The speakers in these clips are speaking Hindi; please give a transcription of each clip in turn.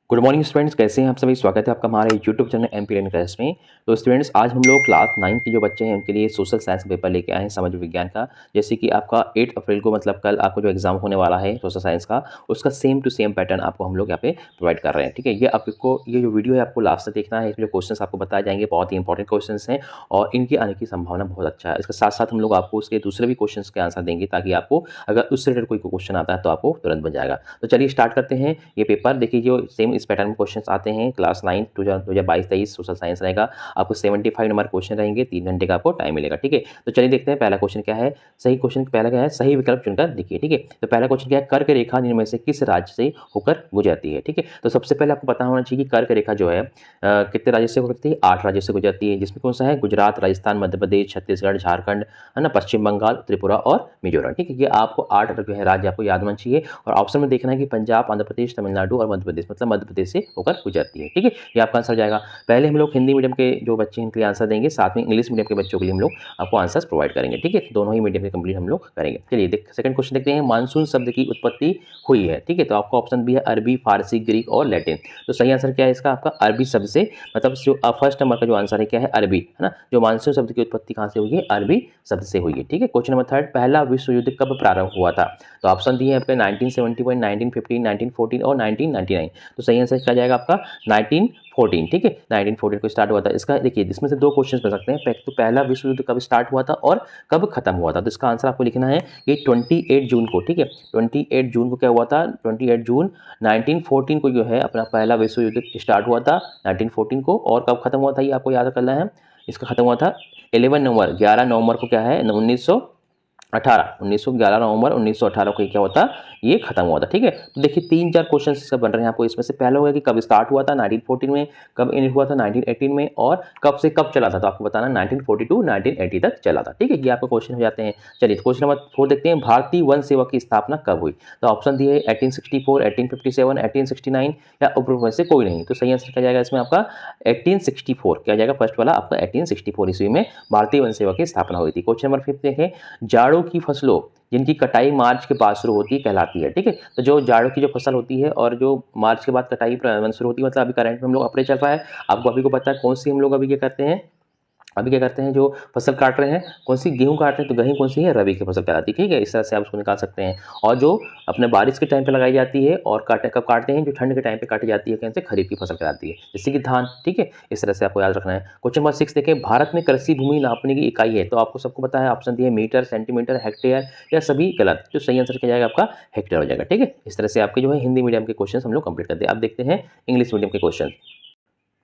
गुड मॉर्निंग स्टूडेंट्स, कैसे हैं आप सभी। स्वागत है आपका हमारे YouTube channel MP learning class में। तो स्टूडेंट्स, आज हम लोग क्लास 9 के जो बच्चे हैं उनके लिए सोशल साइंस का पेपर लेके आए हैं, समाज विज्ञान का। जैसे कि आपका 8 अप्रैल को मतलब कल आपको जो एग्जाम होने वाला है सोशल साइंस का, उसका सेम टू सेम पैटर्न आपको हम लोग यहाँ पे प्रोवाइड कर रहे हैं। ठीक है, ये जो वीडियो है आपको लास्ट तक देखना है। इसमें जो क्वेश्चन आपको बताए जाएंगे बहुत ही इंपॉर्टेंट क्वेश्चन हैं और इनके आने की संभावना बहुत अच्छा है। इसके साथ साथ हम लोग आपको उसके दूसरे भी क्वेश्चन के आंसर देंगे, ताकि आपको अगर उससे रिलेटेड कोई क्वेश्चन आता है तो आपको तुरंत बन जाएगा। तो चलिए स्टार्ट करते हैं ये पेपर। देखिए, जो सेम इस पैटर्न में क्वेश्चन आते हैं क्लास 9 2022-23 सोशल साइंस रहेगा। आपको 75 नंबर क्वेश्चन रहेंगे, 3 घंटे का आपको टाइम मिलेगा। ठीक है, तो चलिए देखते हैं पहला क्वेश्चन क्या है। सही क्वेश्चन पहला क्या है, सही विकल्प चुनकर देखिए। ठीक है, तो पहला क्वेश्चन क्या है, कर्क रेखा निम्न में से किस राज्य से होकर गुजरती है। ठीक है, तो सबसे पहले आपको पता होना चाहिए कि कर्क रेखा जो है कितने राज्य से गुजरती है, 8 राज्य से गुजरती है। जिसमें कौन सा है, गुजरात, राजस्थान, मध्य प्रदेश, छत्तीसगढ़, झारखंड, है ना, पश्चिम बंगाल, त्रिपुरा और मिजोरम। ठीक है, ये आपको 8 जो है राज्य आपको याद होना चाहिए। और ऑप्शन में देखना है कि पंजाब, आंध्र प्रदेश, तमिलनाडु और मध्य प्रदेश, मतलब मध्य प्रदेश से होकर गुजरती है। ठीक है, ये आपका आंसर जाएगा। पहले हम लोग हिंदी मीडियम के जो बच्चे हैं इनके लिए आंसर देंगे, साथ में इंग्लिश मीडियम के बच्चों के लिए हम लोग आपको आंसर्स प्रोवाइड करेंगे। ठीक है, दोनों ही मीडियम के कंप्लीट हम लोग करेंगे। चलिए सेकंड क्वेश्चन देखते हैं। मानसून शब्द की उत्पत्ति हुई है। ठीक है, तो आपका ऑप्शन भी है अरबी, फारसी, ग्रीक और लैटिन। तो सही आंसर क्या है इसका, आपका अरबी शब्द से, मतलब जो फर्स्ट नंबर का जो आंसर है क्या है, अरबी, है ना। जो मानसून शब्द की उत्पत्ति कहाँ से हुई है, अरबी शब्द से हुई है। ठीक है, क्वेश्चन नंबर थर्ड, पहला विश्व युद्ध कब प्रारंभ हुआ था। तो ऑप्शन दिए हैं आपके 1971, 1915, 1914 और 1999। तो सही आंसर क्या जाएगा आपका 1914। ठीक है, 1914 को स्टार्ट हुआ था। इसका देखिए, इसमें से दो क्वेश्चन बन सकते हैं। तो पहला विश्व युद्ध कब स्टार्ट हुआ था और कब खत्म हुआ था। तो इसका आंसर आपको लिखना है ये 28 जून को। ठीक है, 28 जून को क्या हुआ था, 28 जून 1914 को जो है अपना पहला विश्व युद्ध स्टार्ट हुआ था 1914 को। और कब खत्म हुआ था ये आपको याद करना है। इसका खत्म हुआ था 11 नवंबर को, क्या है 1911 नवंबर 1918 को क्या होता, ये खत्म हुआ था। ठीक है, तो देखिए 3-4 क्वेश्चन इससे बन रहे हैं आपको। इसमें से पहला होगा कि कब स्टार्ट हुआ था 1914 में, कब एंड हुआ था 1918 में, और कब से कब चला था। तो आपको बताना 1942 1980 तक चला था। ठीक है, ये आपको क्वेश्चन हो जाते हैं। चलिए क्वेश्चन नंबर 4 देखते हैं। भारतीय वन सेवा की स्थापना कब हुई। तो ऑप्शन दिए 1864, 1857, 1869 या उपरोक्त में से कोई नहीं। तो सही आंसर क्या जाएगा इसमें आपका 1864। क्या जाएगा फर्स्ट वाला आपका 1864 ईस्वी में भारतीय वन सेवा की स्थापना हुई थी। क्वेश्चन नंबर 5 देखें। जाड़ों की फसलों जिनकी कटाई मार्च के बाद शुरू होती है कहलाती है। ठीक है, तो जो जाड़ों की जो फसल होती है और जो मार्च के बाद कटाई शुरू होती है, मतलब अभी करंट में हम लोग अप्रैल चल रहा है, आपको अभी को पता है कौन सी हम लोग अभी क्या करते हैं, अभी क्या करते हैं, जो फसल काट रहे हैं कौन सी, गेहूं काट रहे हैं, तो गेहूं कौन सी है, रबी की फसल कहलाती है। ठीक है, इस तरह से आप उसको निकाल सकते हैं। और जो अपने बारिश के टाइम पे लगाई जाती है और कब काटते हैं, जो ठंड के टाइम पे काटी जाती है, कैसे, खरीफ की फसल कहलाती है, जैसे कि धान। ठीक है, इस तरह से आपको याद रखना है। क्वेश्चन नंबर 6 देखें। भारत में कृषि भूमि नापने की इकाई है। तो आपको सबको पता है, ऑप्शन दिए मीटर, सेंटीमीटर, हेक्टेयर या सभी गलत। तो सही आंसर क्या जाएगा आपका हेक्टेयर हो जाएगा। ठीक है, इस तरह से आपके जो है हिंदी मीडियम के क्वेश्चन हम लोग कंप्लीट करते हैं। अब देखते हैं इंग्लिश मीडियम के क्वेश्चन।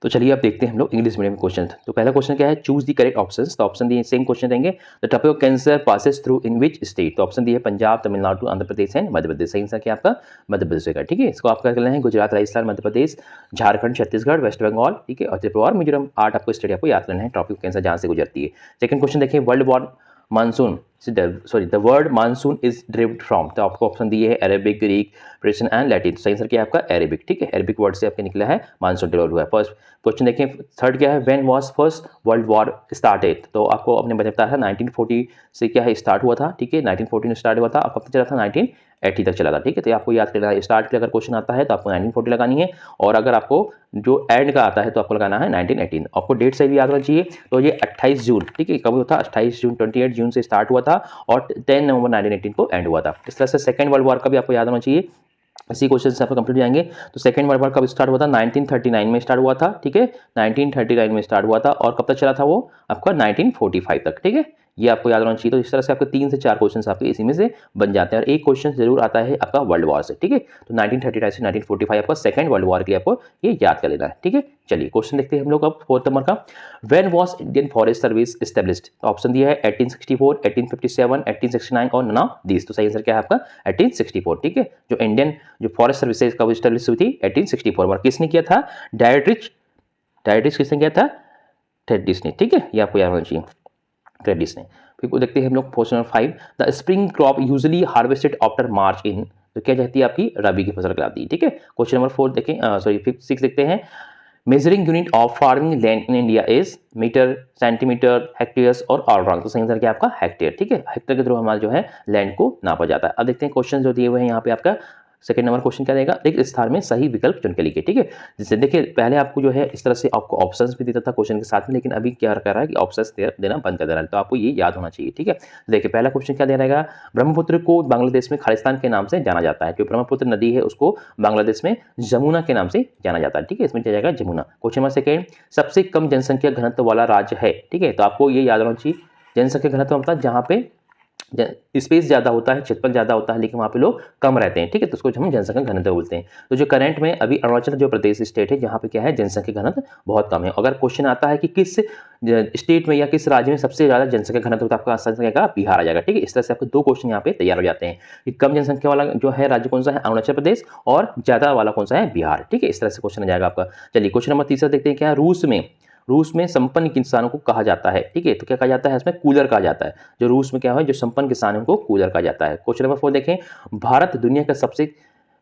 तो चलिए अब देखते हैं हम लोग इंग्लिश मीडियम क्वेश्चन। तो पहला क्वेश्चन क्या है, चूज दी करेक्ट ऑप्शन। तो ऑप्शन दिए सेम क्वेश्चन देंगे। The topic of cancer passes through in which state. तो ऑप्शन दिए पंजाब, तमिलनाडु, आंध्र प्रदेश एंड मध्य प्रदेश। सही आंसर क्या आपका मध्य प्रदेश होगा। ठीक है, इसको आपका करना है गुजरात, राजस्थान, मध्य प्रदेश, झारखंड, छत्तीसगढ़, वेस्ट बंगाल, ठीक है, और त्रिपुरा और मिजोरम। 8 आपको स्टेट आपको याद करना है टॉपिक ऑफ कैंसर जहाँ से गुजरती है। सेकंड क्वेश्चन देखिए। World war monsoon, the word monsoon is derived from. तो आपको ऑप्शन दिए है Arabic, Greek, Persian and Latin. सही आंसर क्या है आपका अरेबिक। ठीक है, अरेबिक वर्ड से आपके निकला है मानसून डेवलप हुआ है। फर्स्ट क्वेश्चन देखिए। थर्ड क्या है, when was first world war started. तो आपको अपने बताया था 1940 से क्या है स्टार्ट हुआ था। ठीक है, 1914 में स्टार्ट हुआ था, अब कब तक चला था 1980 तक चला था। ठीक है, तो आपको याद करना है स्टार्ट के अगर क्वेश्चन आता है तो आपको 1940 लगानी है, और अगर आपको जो एंड का आता है तो आपको लगाना है 1918। आपको डेट सही भी याद होना चाहिए। तो ये 28 जून, ठीक है, कब हुआ था 28 जून, 28 जून से स्टार्ट हुआ था और 10 नवंबर 1918 को एंड हुआ था। इस तरह से सेकंड वर्ल्ड वॉर का भी आपको याद होना चाहिए। इसी क्वेश्चन से आपको कंप्लीट जाएंगे। तो सेकंड वर्ल्ड वॉर कब स्टार्ट हुआ था, 1939 में स्टार्ट हुआ था। ठीक है, 1939 में स्टार्ट हुआ था और कब तक चला था वो आपका 1945 तक। ठीक है, ये आपको याद होना चाहिए। तो इस तरह से आपके 3 से 4 क्वेश्चन आपके इसी में से बन जाते हैं और एक क्वेश्चन जरूर आता है आपका वर्ल्ड वॉर से। ठीक है, तो 1939 से 1945 आपका सेकंड वर्ल्ड वॉर के लिए आपको ये याद कर लेना है। ठीक है, चलिए क्वेश्चन देखते हैं हम लोग अब 4th नंबर का। When was Indian forest service established. तो ऑप्शन दिया है 1864, 1857, 1869 और नन ऑफ दीस। तो सही आंसर क्या है आपका 1864। ठीक है, जो इंडियन जो फॉरेस्ट सर्विसेज कब एस्टेब्लिश हुई थी 1864 में। किसने किया था, डायरेक्ट्रिक्स किसने किया था, थेडिस ने। ठीक है, ये आपको याद होना चाहिए, थेडिस ने। फिर देखते हैं हम लोग question number 5। The spring crop usually harvested after March in. तो क्या कहती है आपकी रबी की फसल कहलाती है। ठीक है, क्वेश्चन नंबर 4 देखें, 6 देखते हैं। Measuring unit of farming land in India is metre, centimetre, hectares और ऑलराउंड। तो सही आंसर क्या है आपका हेक्टेयर। ठीक है, हेक्टेयर के थ्रू हमारा जो है लैंड को नापा जाता है। अब देखते हैं क्वेश्चन जो दिए हुए हैं यहाँ पे आपका सेकंड नंबर क्वेश्चन क्या देगा, एक स्थान में सही विकल्प चुन के लिखिए। ठीक है, जैसे देखिए पहले आपको जो है इस तरह से आपको ऑप्शंस भी देता था क्वेश्चन के साथ में, लेकिन अभी क्या कर रहा है कि ऑप्शंस देना बंद कर दे रहा है, तो आपको ये याद होना चाहिए। ठीक है, देखिए पहला क्वेश्चन क्या दे रहेगा, ब्रह्मपुत्र को बांग्लादेश में खालिस्तान के नाम से जाना जाता है। जो ब्रह्मपुत्र नदी है उसको बांग्लादेश में जमुना के नाम से जाना जाता है। ठीक है, इसमें क्या जाएगा जमुना। क्वेश्चन नंबर सेकेंड, सबसे कम जनसंख्या घनत्व वाला राज्य है। ठीक है, तो आपको ये याद होना चाहिए, जनसंख्या घनत्व मतलब जहाँ पे स्पेस ज़्यादा होता है, क्षेत्रफल ज़्यादा होता है, लेकिन वहाँ पे लोग कम रहते हैं। ठीक है, तो उसको हम जनसंख्या घनत्व बोलते हैं। तो जो करंट में अभी अरुणाचल जो प्रदेश स्टेट है जहाँ पे क्या है जनसंख्या घनत्व बहुत कम है। अगर क्वेश्चन आता है कि किस स्टेट में या किस राज्य में सबसे ज़्यादा जनसंख्या घनत्व, तो आपका आंसर क्या बिहार आ जाएगा। ठीक है, इस तरह से आपके दो क्वेश्चन यहाँ पे तैयार हो जाते हैं कि कम जनसंख्या वाला जो है राज्य कौन सा है अरुणाचल प्रदेश, और ज़्यादा वाला कौन सा है बिहार। ठीक है, इस तरह से क्वेश्चन आ जाएगा आपका। चलिए क्वेश्चन नंबर तीसरा देखते हैं क्या है, रूस में संपन्न किसानों को कहा जाता है। ठीक है, तो क्या कहा जाता है इसमें कूलर कहा जाता है। जो रूस में क्या है जो संपन्न किसान है उनको कूलर कहा जाता है। क्वेश्चन नंबर 4 देखें, भारत दुनिया का सबसे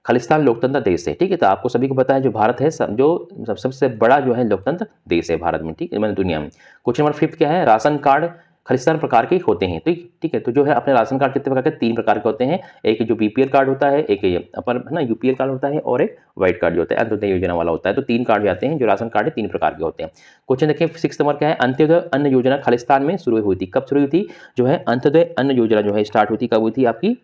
खालिस्तान लोकतंत्र देश है। ठीक है, तो आपको सभी को पता है जो भारत है जो सबसे बड़ा जो है लोकतंत्र देश है भारत में। ठीक है, मतलब दुनिया में। क्वेश्चन नंबर 5 क्या है, राशन कार्ड खालिस्तान प्रकार के होते हैं। ठीक है, तो जो है अपने राशन कार्ड कितने प्रकार के, 3 प्रकार के होते हैं। एक जो बीपीएल कार्ड होता है, एक अपन है ना यूपीएल कार्ड होता है, और एक व्हाइट कार्ड जो होता है अंत्योदय योजना वाला होता है। तो 3 कार्ड जाते हैं जो राशन कार्ड है, 3 प्रकार के होते हैं। क्वेश्चन देखिए 6 नंबर क्या है, अंत्योदय अन्न योजना खालिस्तान में शुरू हुई थी। कब शुरू हुई थी, जो है अंत्योदय अन्न योजना जो है स्टार्ट हुई थी, कब हुई थी आपकी,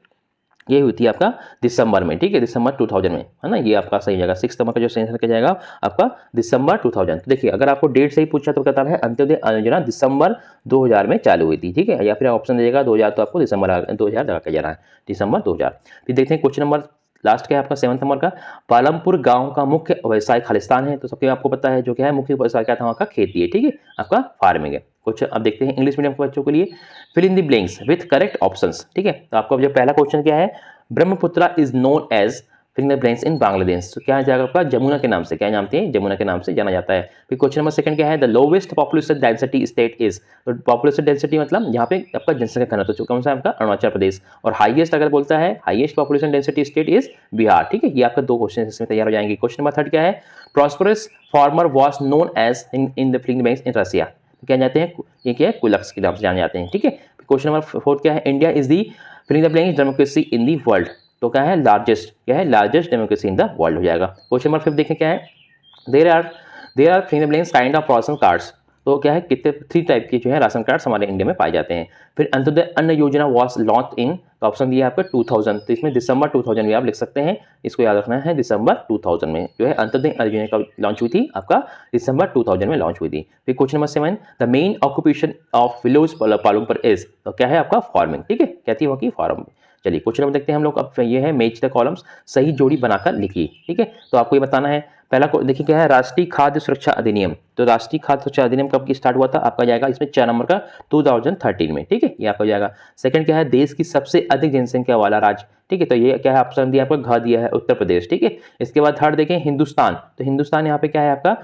ये हुई थी आपका दिसंबर में। ठीक है, दिसंबर 2000 में, है ना, ये आपका सही जाएगा। 6 नंबर का जो सही आंसर क्या जाएगा आपका दिसंबर 2000। तो देखिए अगर आपको डेट सही पूछा तो कहता है अंत्योदय योजना दिसंबर 2000 में चालू हुई थी। ठीक है, या फिर ऑप्शन देगा 2000, तो आपको दिसंबर 2000 लगा के जाना है, दिसंबर 2000। फिर देखते हैं क्वेश्चन नंबर लास्ट क्या है आपका 7 नंबर का, पालमपुर गांव का मुख्य व्यवसाय खालिस्तान है। तो सबके आपको पता है जो क्या है मुख्य व्यवसाय क्या था वहाँ का खेती है। ठीक है, आपका फार्मिंग है। कुछ अब देखते हैं इंग्लिश मीडियम के बच्चों के लिए, fill in the blanks with correct options. ठीक है, तो आपका जो पहला क्वेश्चन क्या है, Brahmaputra is known as fill the blanks in Bangladesh. तो क्या जाएगा आपका जमुना के नाम से, क्या जानते हैं जमुना के नाम से जाना जाता है। फिर क्वेश्चन नंबर सेकंड क्या है, the lowest population density state is. तो पॉपुलेशन डेंसिटी मतलब यहाँ पे आपका जनसंख्या घनत्व कौन सा है आपका अरुणाचल प्रदेश, और हाईएस्ट अगर बोलता है highest population density state is Bihar. ठीक है, ये आपका 2 क्वेश्चन इसमें तैयार हो जाएंगे। क्वेश्चन नंबर 3 क्या है, prosperous farmer was known as in the filling blanks in Russia. तो क्या जानते हैं ये क्या है कुलक्स के नाम से जाने जाते हैं। ठीक है, क्वेश्चन नंबर 4 क्या है, India is the filling the blanks democracy in the world. तो क्या है लार्जेस्ट, क्या है largest democracy in the world हो जाएगा। क्वेश्चन नंबर 5 देखें क्या है, there are filling the blanks kind of ration cards. तो क्या है कितने 3 टाइप के जो है राशन कार्ड्स हमारे इंडिया में पाए जाते हैं। फिर अंत्योदय अन्न योजना वाज लॉन्च इन, तो ऑप्शन दिया है आपका 2000, तो इसमें दिसंबर 2000 में आप लिख सकते हैं, इसको याद रखना है दिसंबर 2000 में जो है अंत्योदय अन्न योजना का लॉन्च हुई थी आपका दिसंबर 2000 में लॉन्च हुई थी। फिर question number 7, the main occupation of village Palampur is. तो क्या है आपका फार्मिंग। ठीक है, कहती है कि फार्मिंग। चलिए क्वेश्चन नंबर देखते हैं हम लोग। अब ये है मैच द कॉलम्स, सही जोड़ी बनाकर लिखिए। ठीक है, तो आपको ये बताना है पहला देखिए क्या है, राष्ट्रीय खाद्य सुरक्षा अधिनियम। तो राष्ट्रीय खाद्य सुरक्षा अधिनियम कब की स्टार्ट हुआ था, आपका जाएगा इसमें 4 नंबर का 2013 में। ठीक है, ये आपका जाएगा। सेकंड क्या है, देश की सबसे अधिक जनसंख्या वाला राज्य। ठीक है, तो ये क्या है ऑप्शन दिया आपको घ दिया है उत्तर प्रदेश। ठीक है, इसके बाद थर्ड देखें हिंदुस्तान। तो हिंदुस्तान यहाँ पे क्या है आपका,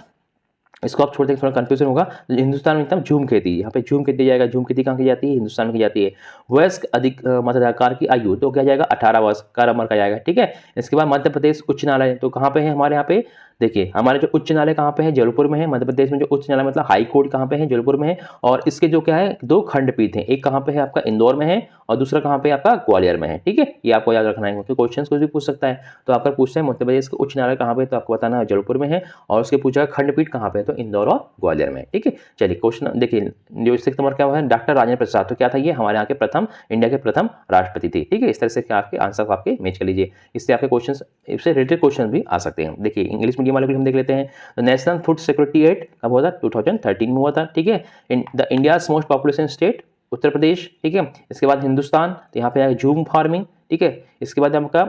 इसको आप छोड़ दें थोड़ा कंफ्यूजन होगा। हिंदुस्तान में एकदम झूम खेती, यहाँ पे झूम खेती जाएगा। झूम खेती कहाँ की जाती है, हिंदुस्तान में की जाती है। वयस्क अधिक मतदातार की आयु, तो क्या जाएगा 18 वर्ष का नंबर का जाएगा। ठीक है, इसके बाद मध्य प्रदेश उच्च न्यायालय, तो कहाँ पे है हमारे यहाँ पे, देखिए हमारे जो उच्च न्यायालय कहाँ पे है, जबलपुर में है। मध्य प्रदेश में जो उच्च न्यायालय मतलब हाई कोर्ट कहाँ पे है, जबलपुर में है। और इसके जो क्या है 2 खंडपीठ हैं, एक कहाँ पे है आपका इंदौर में है, और दूसरा कहाँ पे आपका ग्वालियर में है। ठीक है, ये आपको याद रखना है क्योंकि क्वेश्चन कुछ भी पूछ सकता है। तो आपका पूछता है मध्य प्रदेश का उच्च न्यायालय कहाँ पे, तो आपको बताना है जबलपुर में है, और उसके पूछा खंडपीठ कहाँ पे है, तो इंदौर और ग्वालियर में। ठीक है, चलिए क्वेश्चन देखिए जो 6 नंबर क्या हुआ है, डॉक्टर राजेंद्र प्रसाद। तो क्या था ये हमारे यहाँ के प्रथम इंडिया के प्रथम राष्ट्रपति थे। ठीक है, इस तरह से क्या आपके आंसर आपके मैच कर लीजिए, इससे आपके क्वेश्चन इससे रिलेटेड क्वेश्चन भी आ सकते हैं। देखिए इंग्लिश मीडियम वाले को हम देख लेते हैं। नेशनल फूड सिक्योरिटी एक्ट कब हुआ था, 2013 में हुआ था। ठीक है, the India's most population state Uttar Pradesh. ठीक है, इसके बाद हिंदुस्तान, तो यहाँ पे आएगा झूम फार्मिंग। ठीक है, इसके बाद आपका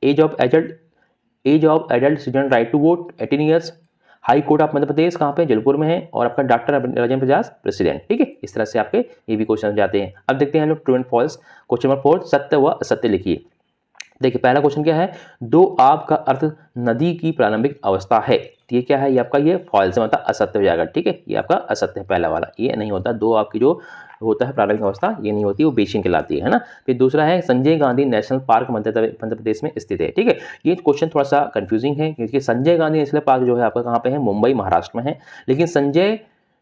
age of adult citizen right to vote 18 years. High court of Madhya Pradesh कहाँ पे, जबलपुर में है, और आपका डॉक्टर राजेंद्र प्रसाद प्रेसिडेंट। ठीक है, इस तरह से आपके ये भी क्वेश्चन जाते हैं। अब देखते हैं हम लोग true and false. Question number 4, सत्य व असत्य लिखिए। देखिए पहला क्वेश्चन क्या है, दो आब का अर्थ नदी की प्रारंभिक अवस्था है। तो ये क्या है, ये आपका ये फॉल्स है, मतलब असत्य हो जाएगा। ठीक है, ये आपका असत्य है पहला वाला, ये नहीं होता। दो आब की जो होता है प्रारंभिक अवस्था, ये नहीं होती, वो बेसिन कहलाती है ना। फिर दूसरा है संजय गांधी नेशनल पार्क मध्य प्रदेश में स्थित है, ठीक है। ये क्वेश्चन थोड़ा सा कंफ्यूजिंग है क्योंकि संजय गांधी नेशनल पार्क जो है आपका कहाँ पे है, मुंबई महाराष्ट्र में है, लेकिन संजय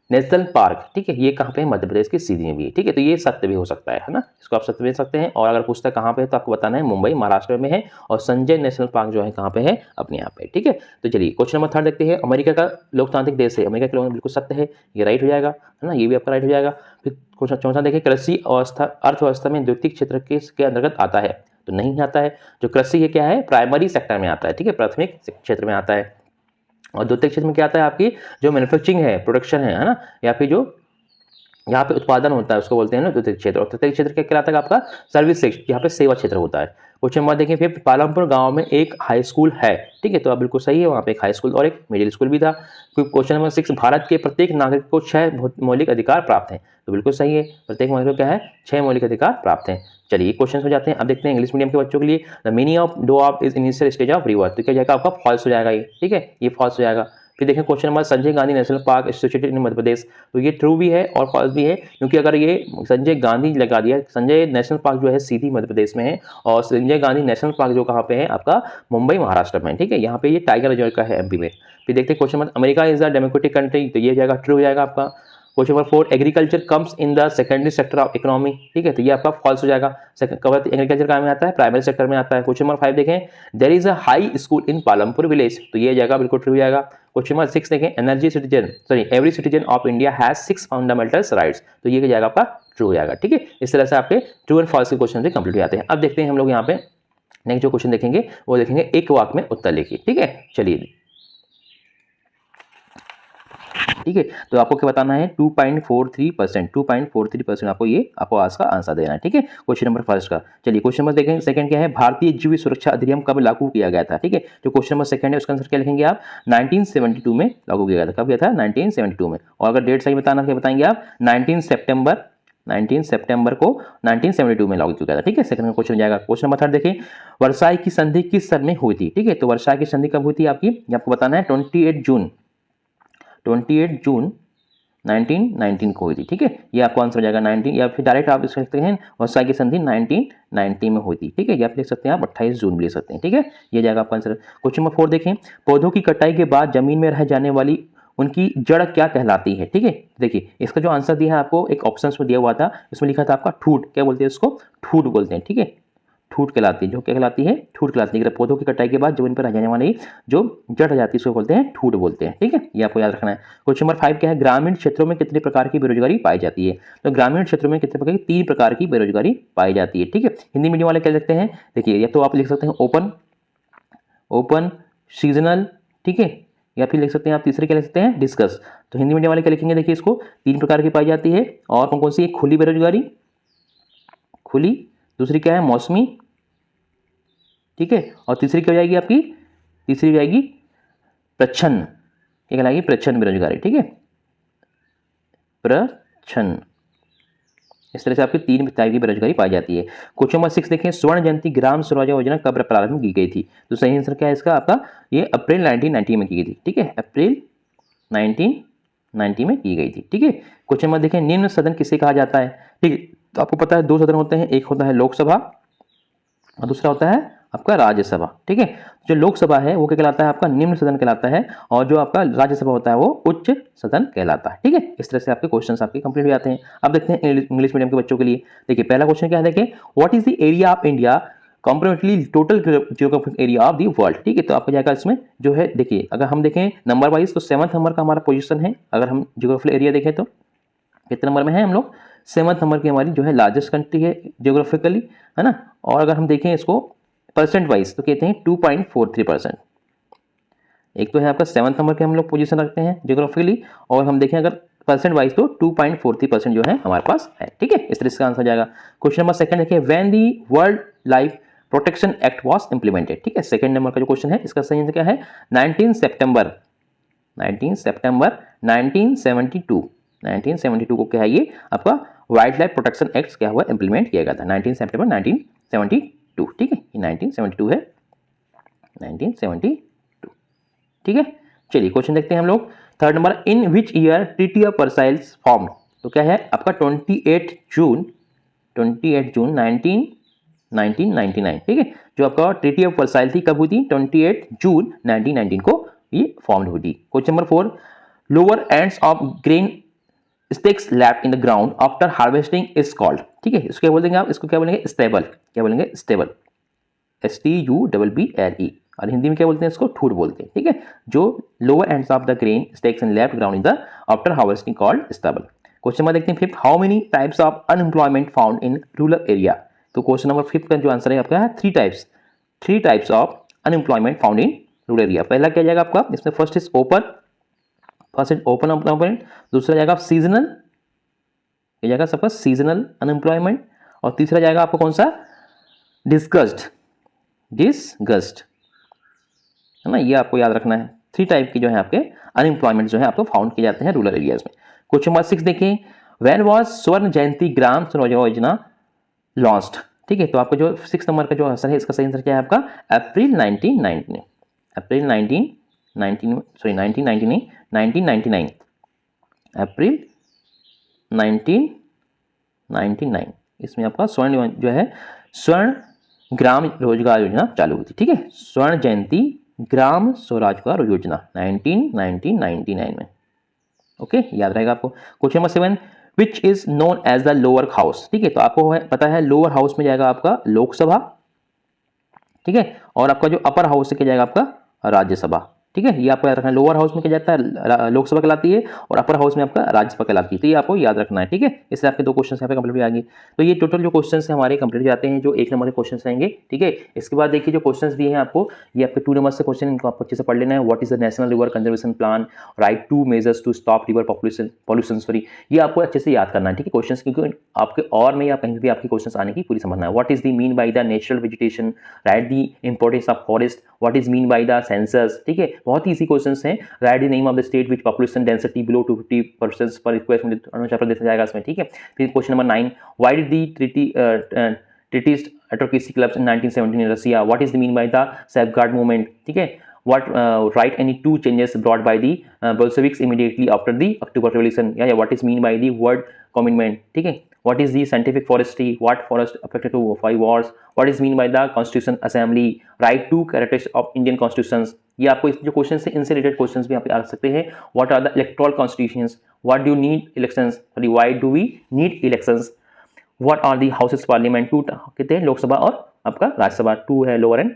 नेशनल पार्क, ठीक है, ये कहाँ पे है, मध्य प्रदेश की सीधी में भी है, ठीक है। तो ये सत्य भी हो सकता है ना, इसको आप सत्य भी सकते हैं। और अगर पूछता है कहाँ पे है तो आपको बताना है मुंबई महाराष्ट्र में है, और संजय नेशनल पार्क जो है कहाँ पे है, अपने यहाँ पे, ठीक है। तो चलिए क्वेश्चन नंबर 3 देखते हैं। अमेरिका का लोकतांत्रिक देश है, अमेरिका के लोग बिल्कुल सत्य है, ये राइट हो जाएगा, है ना, ये भी आपका राइट हो जाएगा। फिर क्वेश्चन चौथा देखिए, कृषि अवस्था अर्थव्यवस्था में द्वितीय क्षेत्र के अंतर्गत आता है, तो नहीं आता है। जो कृषि है क्या है, प्राइमरी सेक्टर में आता है, ठीक है, प्राथमिक क्षेत्र में आता है। और द्वितीय क्षेत्र में क्या आता है, आपकी जो मैन्युफैक्चरिंग है, प्रोडक्शन है ना, या फिर जो यहाँ पे उत्पादन होता है उसको बोलते हैं ना द्वितीय क्षेत्र। और तृतीय क्षेत्र क्या कहलाता है आपका, सर्विस सेक्टर, यहाँ पे सेवा क्षेत्र होता है। क्वेश्चन नंबर देखिए, फिर पालमपुर गांव में एक हाई स्कूल है, ठीक है, तो आप बिल्कुल सही है, वहाँ पे एक हाई स्कूल और एक मिडिल स्कूल भी था। फिर क्वेश्चन नंबर 6, भारत के प्रत्येक नागरिक को 6 मौलिक अधिकार प्राप्त हैं, तो बिल्कुल सही है, प्रत्येक नागरिक को क्या है, 6 मौलिक अधिकार प्राप्त हैं। चलिए क्वेश्चन हो जाते हैं। अब देखते हैं इंग्लिश मीडियम के बच्चों के लिए, the meaning of doab is initial stage of rivers, तो क्या जाएगा आपका फॉल्स हो जाएगा ये, ठीक है, ये फॉल्स हो जाएगा। फिर देखें question number, Sanjay Gandhi national park situated in Madhya Pradesh, तो ये ट्रू भी है और फॉल्स भी है, क्योंकि अगर ये संजय गांधी लगा दिया, संजय नेशनल पार्क जो है सीधी मध्य प्रदेश में है, और संजय गांधी नेशनल पार्क जो कहाँ पे है आपका, मुंबई महाराष्ट्र में, ठीक है, यहाँ पे ये टाइगर रिजर्व का है एमपी में। फिर देखते हैं question number, America is the democratic country, तो ये जाएगा ट्रू हो जाएगा आपका। Question number 4, agriculture comes in the secondary sector of economy, ठीक है, तो ये आपका फॉल्स हो जाएगा। एग्रीकल्चर कहाँ में आता है, प्राइमरी सेक्टर में आता है। क्वेश्चन नंबर 5 देखें, there is a high school in Palampur village, तो ये जाएगा बिल्कुल ट्रू हो जाएगा। क्वेश्चन नंबर 6 देखें, every citizen of India has 6 fundamental rights, तो ये जाएगा आपका ट्रू हो जाएगा, ठीक है। इस तरह से आपके ट्रू एंड फॉल्स के क्वेश्चन से कंप्लीट हो जाते हैं। अब देखते हैं हम लोग यहाँ पे नेक्स्ट जो क्वेश्चन देखेंगे वो देखेंगे एक वाक्य में उत्तर लिखिए, ठीक है। चलिए ठीक है, तो आपको क्या बताना है, 2.43%, 2.43% आपको ये आपको आज का आंसर देना है, ठीक है, क्वेश्चन नंबर फर्स्ट का। चलिए क्वेश्चन नंबर देखेंगे सेकंड क्या है, भारतीय जीव सुरक्षा अधिनियम कब लागू किया गया था, ठीक है। जो क्वेश्चन नंबर सेकंड है उसका आंसर क्या लिखेंगे आप, 1972 में लागू किया गया था। कब किया था, 1972 में। और अगर डेट सही बताना क्या बताएंगे आप, 19 सितंबर को 1972 में लागू किया गया था, ठीक है। सेकंड का क्वेश्चन हो जाएगा। क्वेश्चन नंबर 3 देखिए, वर्साई की संधि किस सन में हुई थी, ठीक है, तो वर्साई की संधि कब हुई थी आपकी, ये आपको बताना है 28 जून 1919 को हुई थी, ठीक है, ये आपको आंसर हो जाएगा 19, या फिर डायरेक्ट आप लिख सकते हैं वर्साई की संधि 1990 में हुई थी, ठीक है, या फिर लिख सकते हैं आप 28 जून भी लिख सकते हैं, ठीक है, ये जाएगा आपका आंसर। क्वेश्चन नंबर 4 देखें, पौधों की कटाई के बाद जमीन में रह जाने वाली उनकी जड़ क्या कहलाती है, ठीक है। देखिए इसका जो आंसर दिया है आपको एक ऑप्शन में दिया हुआ था, इसमें लिखा था आपका ठूठ, क्या बोलते हैं इसको, ठूठ बोलते हैं, ठीक है, ठूठ कहलाती है, जो क्या कहलाती है, ठूठ कहलाती है। पौधों की कटाई के बाद जमीन पर रह जाने वाली जो जड़ जाती है उसको बोलते हैं ठूठ बोलते हैं, ठीक है, ये आपको याद रखना है। क्वेश्चन नंबर 5 क्या है, ग्रामीण क्षेत्रों में कितने प्रकार की बेरोजगारी पाई जाती है, तो ग्रामीण क्षेत्रों में कितने प्रकार की, 3 प्रकार की बेरोजगारी पाई जाती है, ठीक है। हिंदी मीडियम वाले क्या लिखते हैं, देखिए या तो आप लिख सकते हैं ओपन सीजनल, ठीक है, या फिर लिख सकते हैं आप तीसरे क्या लिख सकते हैं, डिस्कस। तो हिंदी मीडियम वाले क्या लिखेंगे, देखिए इसको 3 प्रकार की पाई जाती है, और कौन कौन सी, खुली बेरोजगारी, खुली, दूसरी क्या है मौसमी, ठीक है, और तीसरी क्या हो जाएगी आपकी, तीसरी हो जाएगी प्रच्छन्न, क्या कहलाएगी, प्रच्छन्न बेरोजगारी, ठीक है, प्रच्छन्न। इस तरह से आपकी 3 टाइप की बेरोजगारी पाई जाती है। क्वेश्चन नंबर 6 देखें, स्वर्ण जयंती ग्राम स्वराज योजना कब प्रारंभ की गई थी, तो सही आंसर क्या है इसका आपका, ये अप्रैल 1990 में की गई थी, ठीक है, अप्रैल 1990 में की गई थी, ठीक है। क्वेश्चन नंबर देखें, निम्न सदन किसे कहा जाता है, ठीक है, तो आपको पता है 2 सदन होते हैं, एक होता है लोकसभा और दूसरा होता है आपका राज्यसभा, ठीक है। जो लोकसभा है वो क्या कहलाता है आपका, निम्न सदन कहलाता है, और जो आपका राज्यसभा होता है वो उच्च सदन कहलाता है, ठीक है। इस तरह से आपके क्वेश्चंस आपके कंप्लीट हो जाते हैं। अब देखते हैं इंग्लिश मीडियम के बच्चों के लिए। देखिए पहला क्वेश्चन क्या है, देखिए what is the area of India comparatively total geographic area of the world, ठीक है, तो आपको जाएगा इसमें जो है, देखिए अगर हम देखें नंबर वाइज तो 7th नंबर का हमारा पोजीशन है। अगर हम जियोग्राफिकल एरिया देखें तो कितने नंबर में है हम लोग, 7th नंबर की हमारी जो है लार्जेस्ट कंट्री है जियोग्राफिकली, है ना। और अगर हम देखें इसको परसेंट वाइज तो कहते हैं 2.43%। एक तो है आपका 7th नंबर के हम लोग पोजीशन रखते हैं जियोग्राफिकली, और हम देखें अगर परसेंट वाइज तो 2.43% जो है हमारे पास है, ठीक है। इस तरह से आंसर जाएगा। क्वेश्चन नंबर 2 देखिए, when the world life protection act was implemented, ठीक है, 2nd नंबर का जो क्वेश्चन है इसका सही आंसर क्या है, 19 सितंबर 1972 को क्या है ये आपका वाइल्ड लाइफ प्रोटेक्शन एक्ट क्या हुआ, इंप्लीमेंट किया गया था 19 सितंबर 1972, ठीक है, 1972 है, 1972, ठीक है। चलिए क्वेश्चन देखते हैं हम लोग। 3rd number, in which year treaty of Versailles form, तो क्या है आपका 28 जून 1999, ठीक है। जो आपका ट्रीटी ऑफ वर्साइल थी कब हुई थी? 28 जून 1919 को ये फॉर्म हुई थी। Question number 4, lower ends of grain sticks left in the ground after harvesting is called, ठीक है। इसको क्या बोलेंगे आप? इसको क्या बोलेंगे? स्टेबल। क्या बोलेंगे? Stable, STUBBLE। और हिंदी में क्या बोलते हैं? इसको ठूर बोलते हैं, ठीक है। जो lower ends of the grain sticks in left ground in the after harvesting called stable. Question number देखते हैं 5, how many types of unemployment found in rural area? तो क्वेश्चन नंबर 5 का जो आंसर है आपका है 3 types of unemployment found in rural area. पहला क्या जाएगा आपका? इसमें फर्स्ट इज ओपन अनएम्प्लॉयमेंट, दूसरा जाएगा सीजनल, ये जाएगा सबका सीजनल अनएम्प्लॉयमेंट, और तीसरा जाएगा आपको कौन सा? डिस्गस्ड, है ना, ये आपको याद रखना है। 3 टाइप की जो है आपके अनएम्प्लॉयमेंट जो है आपको फाउंड किए जाते हैं रूरल एरियाज में। क्वेश्चन नंबर 6 देखिए, व्हेन वाज स्वर्ण जयंती ग्राम स्वरोजगार योजना लॉन्च्ड, ठीक है। तो आपको जो 6 नंबर का जो आंसर है इसका सही आंसर क्या है आपका? अप्रैल 1999, 1999। इसमें आपका स्वर्ण जो है स्वर्ण ग्राम रोजगार योजना चालू हुई थी, ठीक है। स्वर्ण जयंती ग्राम स्वरोजगार योजना 1999 में, ओके, याद रहेगा आपको। Question number 7, which is known as the lower house, ठीक है। तो आपको पता है लोअर हाउस में जाएगा आपका लोकसभा, ठीक है, और आपका जो अपर हाउस से क्या जाएगा आपका? राज्यसभा, ठीक है। ये आपको याद रखना है, लोअर हाउस में क्या जाता है? लोकसभा कहलाती है, और अपर हाउस में आपका राज्यसभा कहलाती है। तो ये आपको याद रखना है, ठीक है। इससे आपके 2 क्वेश्चन यहाँ पे कंप्लीट हो जाएंगे। तो ये टोटल जो क्वेश्चन है हमारे कंप्लीट हो जाते हैं, जो 1 नंबर के क्वेश्चन रहेंगे, ठीक है। इसके बाद देखिए जो क्वेश्चन दिए हैं आपको, ये आपके 2 नंबर से क्वेश्चन, इनको आपको अच्छे से पढ़ लेना है। What is the national river conservation plan, right 2 measures to stop river pollution, sorry, ये आपको अच्छे से याद करना है, ठीक है। क्वेश्चन क्योंकि आपके और में या कहीं भी आपके क्वेश्चन आने की पूरी संभावना है। What is the mean by the natural vegetation, right the importance of forest, what is mean by the census, ठीक है। बहुत ही इजी क्वेश्चन हैं। Right the name of the state which population density below 250 पर स्क्वायर अरुणाचल प्रदेश जाएगा इसमें, ठीक है। फिर question number 9, why did the treaties advocacy clubs in 1917 in Russia, what is the mean by the safeguard movement, ठीक है। what write any 2 changes brought by the Bolsheviks immediately after the October Revolution, yeah, what is mean by the word commitment, ठीक है। what is the scientific forestry, what forest affected to 5 wars, what is mean by the constitution assembly, write 2 characteristics of Indian constitutions। ये आपको जो क्वेश्चन है इनसे रिलेटेड क्वेश्चन भी आप आ सकते हैं। What are the electoral constitutions, what do need elections, why do we need elections, what are the houses parliament, 2 कहते हैं लोकसभा और आपका राज्यसभा, 2 है lower and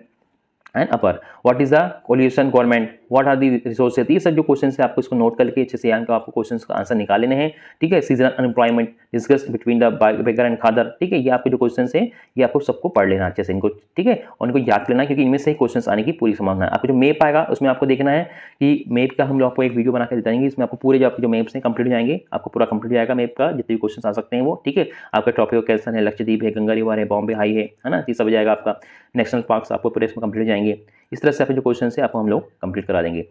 upper, what is the coalition government, what are the resources. ये सब जो क्वेश्चन है आपको इसको नोट करके अच्छे से आपको क्वेश्चंस का आंसर निकाल लेने हैं, ठीक है। Seasonal unemployment, discuss between the Bhangar and Khadar, ठीक है। ये आपके जो क्वेश्चन है ये आपको सबको पढ़ लेना अच्छे से इनको, ठीक है, और इनको याद लेना क्योंकि इनमें से क्वेश्चन आने की पूरी संभावना है। आपको जो मैप आएगा उसमें आपको देखना है कि मैप का हम लोग आपको एक वीडियो बना के बताएंगे, इसमें आपको पूरे जो आपके जो मैप्स हैं कंप्लीट हो जाएंगे, आपको पूरा कंप्लीट हो जाएगा मैप का, जितने भी क्वेश्चन आ सकते हैं वो, ठीक है। आपका टॉपिक कैसन है, लक्षद्वीप है, गंगा रिवर है, बॉम्बे हाई है ना, ये सब हो जाएगा आपका। नेशनल पार्क्स आपको पूरे इसमें कंप्लीट हो जाएंगे। इस तरह से आपके जो क्वेश्चन है आपको हम लोग कंप्लीट करा देंगे।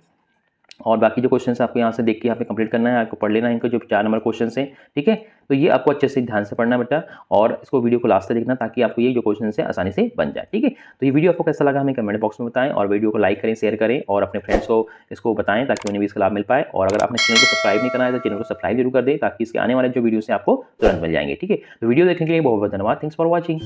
और बाकी जो क्वेश्चन आपको यहाँ से देख के यहाँ पे कंप्लीट करना है, आपको पढ़ लेना है इनको जो 4 नंबर क्वेश्चन हैं, ठीक है। तो ये आपको अच्छे से ध्यान से पढ़ना है बेटा, और इसको वीडियो को लास्ट तक देखना ताकि आपको ये जो क्वेश्चन है आसानी से बन जाए, ठीक है। तो ये वीडियो आपको कैसा लगा हमें कमेंट बॉक्स में बताएं, और वीडियो को लाइक करें, शेयर करें, और अपने फ्रेंड्स को इसको बताएं ताकि उन्हें भी इसका लाभ मिल पाए। और अगर आपने चैनल को सब्सक्राइब नहीं करना है तो चैनल को सब्सक्राइब जरूर कर दें ताकि इसके आने वाले जो वीडियो से आपको तुरंत मिल जाएंगे, ठीक है। तो वीडियो देखने के लिए बहुत बहुत धन्यवाद। Thanks for watching.